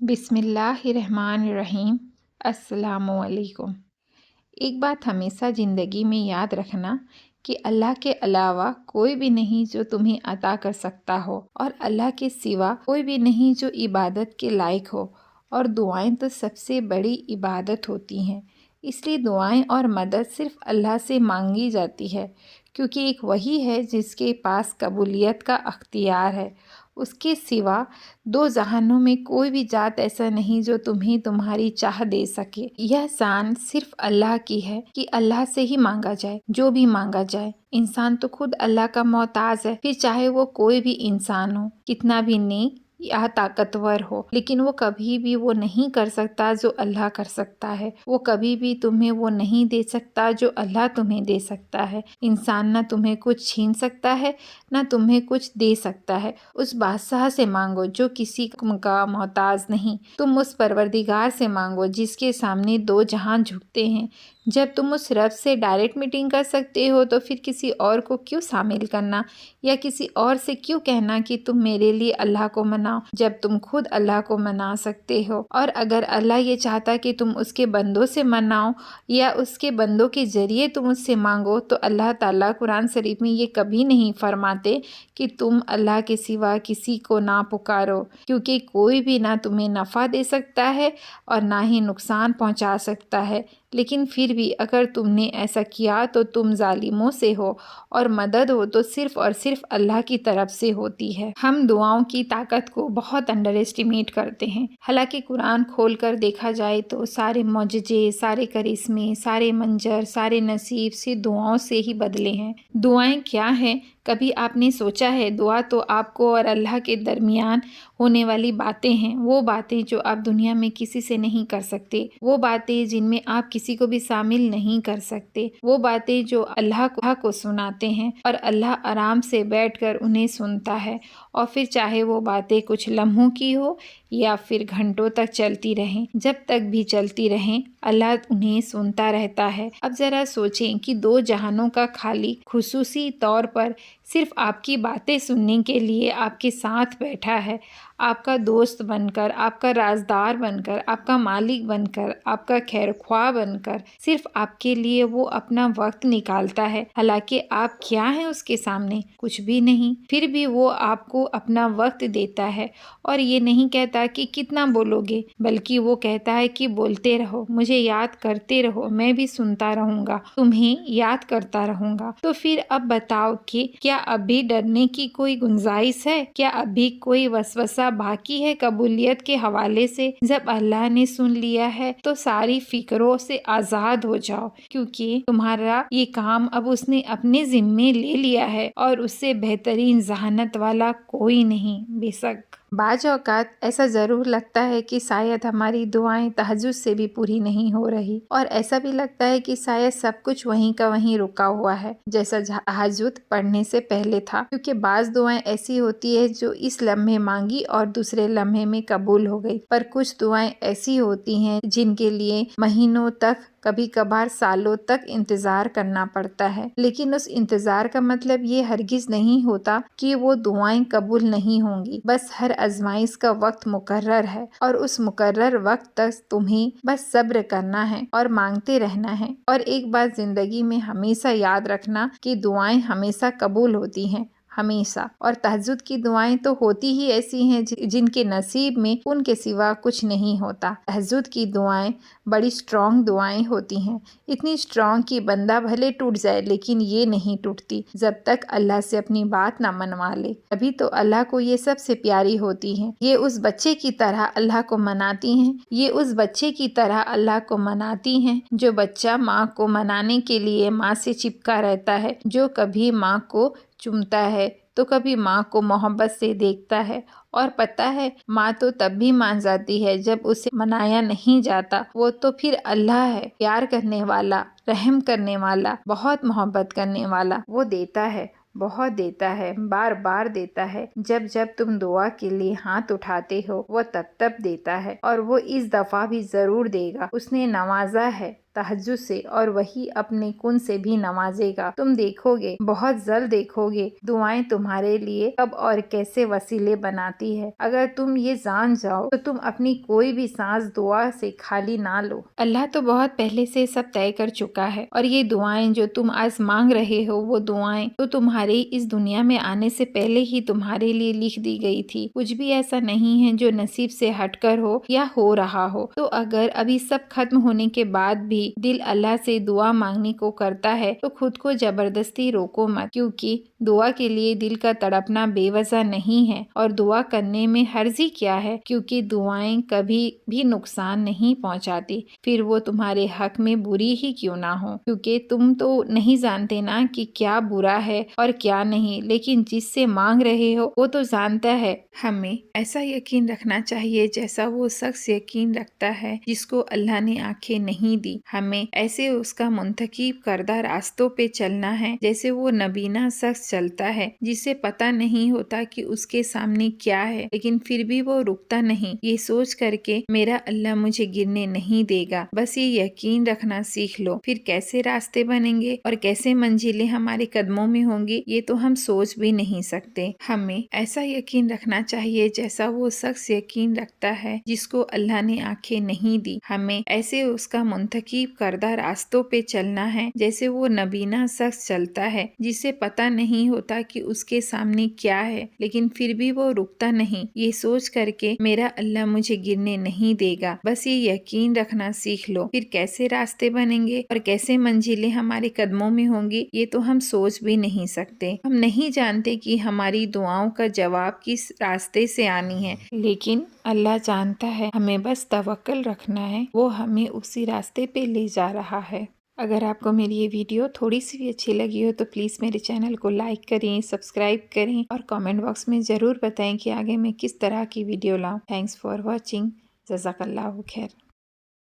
बिस्मिल्लाहिर्रहमानिर्रहीम। अस्सलामुअलैकुम। एक बात हमेशा ज़िंदगी में याद रखना कि अल्लाह के अलावा कोई भी नहीं जो तुम्हें अता कर सकता हो, और अल्लाह के सिवा कोई भी नहीं जो इबादत के लायक हो। और दुआएं तो सबसे बड़ी इबादत होती हैं, इसलिए दुआएं और मदद सिर्फ अल्लाह से मांगी जाती है, क्योंकि एक वही है जिसके पास कबूलियत का अख्तियार है। उसके सिवा दो जहानों में कोई भी जात ऐसा नहीं जो तुम्हें तुम्हारी चाह दे सके। यह शान सिर्फ अल्लाह की है कि अल्लाह से ही मांगा जाए जो भी मांगा जाए। इंसान तो खुद अल्लाह का मोहताज है, फिर चाहे वो कोई भी इंसान हो, कितना भी नेक या ताकतवर हो, लेकिन वो कभी भी वो नहीं कर सकता जो अल्लाह कर सकता है। वो कभी भी तुम्हें वो नहीं दे सकता जो अल्लाह तुम्हें दे सकता है। इंसान ना तुम्हें कुछ छीन सकता है, ना तुम्हें कुछ दे सकता है। उस बादशाह से मांगो जो किसी का मोहताज नहीं। तुम उस परवरदिगार से मांगो जिसके सामने दो जहां झुकते हैं। जब तुम उस रब से डायरेक्ट मीटिंग कर सकते हो तो फिर किसी और को क्यों शामिल करना, या किसी और से क्यों कहना कि तुम मेरे लिए अल्लाह को मनाओ, जब तुम खुद अल्लाह को मना सकते हो। और अगर अल्लाह ये चाहता कि तुम उसके बंदों से मनाओ या उसके बंदों के जरिए तुम उससे मांगो, तो अल्लाह ताला कुरान शरीफ में ये कभी नहीं फरमाते कि तुम अल्लाह के सिवा किसी को ना पुकारो, क्योंकि कोई भी ना तुम्हें नफ़ा दे सकता है और ना ही नुकसान पहुंचा सकता है। लेकिन फिर भी अगर तुमने ऐसा किया तो तुम जालिमों से हो, और मदद हो तो सिर्फ़ और सिर्फ अल्लाह की तरफ से होती है। हम दुआओं की ताकत को बहुत अंडर एस्टिमेट करते हैं। हालांकि कुरान खोलकर देखा जाए तो सारे मौजज़े, सारे करिश्मे, सारे मंजर, सारे नसीब से दुआओं से ही बदले हैं। दुआएं क्या हैं? कभी आपने सोचा है? दुआ तो आपको और अल्लाह के दरमियान होने वाली बातें हैं, वो बातें जो आप दुनिया में किसी से नहीं कर सकते, वो बातें जिनमें आप किसी को भी शामिल नहीं कर सकते, वो बातें जो अल्लाह को सुनाते हैं और अल्लाह आराम से बैठकर उन्हें सुनता है। और फिर चाहे वो बातें कुछ लम्हों की हो या फिर घंटों तक चलती रहें, जब तक भी चलती रहें अल्लाह उन्हें सुनता रहता है। अब ज़रा सोचें कि दो जहानों का खालिक खुसूसी तौर पर सिर्फ आपकी बातें सुनने के लिए आपके साथ बैठा है, आपका दोस्त बनकर, आपका राजदार बनकर, आपका मालिक बनकर, आपका खैरख्वाह बनकर, सिर्फ आपके लिए वो अपना वक्त निकालता है। हालांकि आप क्या हैं उसके सामने? कुछ भी नहीं। फिर भी वो आपको अपना वक्त देता है, और ये नहीं कहता कि कितना बोलोगे, बल्कि वो कहता है कि बोलते रहो, मुझे याद करते रहो, मैं भी सुनता रहूंगा, तुम्हें याद करता रहूंगा। तो फिर अब बताओ कि क्या अभी डरने की कोई गुंजाइश है? क्या अभी कोई वसवसा बाकी है कबूलियत के हवाले से? जब अल्लाह ने सुन लिया है तो सारी फिक्रों से आज़ाद हो जाओ, क्योंकि तुम्हारा ये काम अब उसने अपने जिम्मे ले लिया है, और उससे बेहतरीन जहानत वाला कोई नहीं। बेशक बाज़ औक़ात ऐसा ज़रूर लगता है कि शायद हमारी दुआएं तहज्जुद से भी पूरी नहीं हो रही, और ऐसा भी लगता है कि शायद सब कुछ वहीं का वहीं रुका हुआ है, जैसा तहज्जुद पढ़ने से पहले था। क्योंकि बाज़ दुआएं ऐसी होती है जो इस लम्हे मांगी और दूसरे लम्हे में कबूल हो गई, पर कुछ दुआएं ऐसी होती हैं जिनके लिए महीनों तक, कभी कभार सालों तक इंतज़ार करना पड़ता है। लेकिन उस इंतज़ार का मतलब ये हरगिज़ नहीं होता कि वो दुआएं कबूल नहीं होंगी। बस हर आजमाइश का वक्त मुकर्रर है, और उस मुकर्रर वक्त तक तुम्हें बस सब्र करना है और मांगते रहना है। और एक बात ज़िंदगी में हमेशा याद रखना कि दुआएं हमेशा कबूल होती हैं, हमेशा। और तहज्जुद की दुआएं तो होती ही ऐसी हैं जिनके नसीब में उनके सिवा कुछ नहीं होता। तहज्जुद की दुआएं बड़ी स्ट्रॉन्ग दुआएं होती हैं, इतनी स्ट्रॉन्ग कि बंदा भले टूट जाए लेकिन ये नहीं टूटती जब तक अल्लाह से अपनी बात ना मनवा ले। अभी तो अल्लाह को ये सबसे प्यारी होती हैं। ये उस बच्चे की तरह अल्लाह को मनाती हैं, ये उस बच्चे की तरह अल्लाह को मनाती हैं जो बच्चा माँ को मनाने के लिए माँ से चिपका रहता है, जो कभी माँ को चूमता है तो कभी माँ को मोहब्बत से देखता है। और पता है, माँ तो तब भी मान जाती है जब उसे मनाया नहीं जाता। वो तो फिर अल्लाह है, प्यार करने वाला, रहम करने वाला, बहुत मोहब्बत करने वाला। वो देता है, बहुत देता है, बार बार देता है। जब जब तुम दुआ के लिए हाथ उठाते हो वो तब तब देता है, और वो इस दफा भी जरूर देगा। उसने नवाजा है तहज्जुद से और वही अपने कुन से भी नवाजेगा। तुम देखोगे, बहुत जल्द देखोगे, दुआएं तुम्हारे लिए कब और कैसे वसीले बनाती है। अगर तुम ये जान जाओ तो तुम अपनी कोई भी सांस दुआ से खाली ना लो। अल्लाह तो बहुत पहले से सब तय कर चुका है और ये दुआएं जो तुम आज मांग रहे हो वो दुआएं तो तुम्हारे इस दुनिया में आने से पहले ही तुम्हारे लिए लिख दी गई थी। कुछ भी ऐसा नहीं है जो नसीब से हटकर हो या हो रहा हो। तो अगर अभी सब खत्म होने के बाद भी दिल अल्लाह से दुआ मांगने को करता है तो खुद को जबरदस्ती रोको मत, क्योंकि दुआ के लिए दिल का तड़पना बेवजह नहीं है और दुआ करने में हर्जी क्या है, क्योंकि दुआएं कभी भी नुकसान नहीं पहुंचाती, फिर वो तुम्हारे हक में बुरी ही क्यों ना हो। क्योंकि तुम तो नहीं जानते ना कि क्या बुरा है और क्या नहीं, लेकिन जिससे मांग रहे हो वो तो जानता है। हमें ऐसा यकीन रखना चाहिए जैसा वो शख्स यकीन रखता है जिसको अल्लाह ने आंखें नहीं दी। हमें ऐसे उसका मुंतखब करदा रास्तों पे चलना है जैसे वो नबीना शख्स चलता है जिसे पता नहीं होता कि उसके सामने क्या है, लेकिन फिर भी वो रुकता नहीं, ये सोच करके मेरा अल्लाह मुझे गिरने नहीं देगा। बस ये यकीन रखना सीख लो। फिर कैसे रास्ते बनेंगे और कैसे मंजिलें हमारे कदमों में होंगी ये तो हम सोच भी नहीं सकते। हमें ऐसा यकीन रखना चाहिए जैसा वो शख्स यकीन रखता है जिसको अल्लाह ने आंखें नहीं दी। हमें ऐसे उसका मुंतखब करदा रास्तों पे चलना है जैसे वो नबीना शख्स चलता है जिसे पता नहीं होता कि उसके सामने क्या है, लेकिन फिर भी वो रुकता नहीं, ये सोच करके मेरा अल्लाह मुझे गिरने नहीं देगा। बस ये यकीन रखना सीख लो। फिर कैसे रास्ते बनेंगे और कैसे मंजिलें हमारे कदमों में होंगी ये तो हम सोच भी नहीं सकते। हम नहीं जानते कि हमारी दुआओं का जवाब किस रास्ते से आनी है, लेकिन अल्लाह जानता है। हमें बस तवक्कल रखना है, वो हमें उसी रास्ते पे ले जा रहा है। अगर आपको मेरी ये वीडियो थोड़ी सी भी अच्छी लगी हो तो प्लीज़ मेरे चैनल को लाइक करें, सब्सक्राइब करें और कमेंट बॉक्स में ज़रूर बताएं कि आगे मैं किस तरह की वीडियो लाऊं। Thanks for watching. जज़ाकल्लाहु खैर।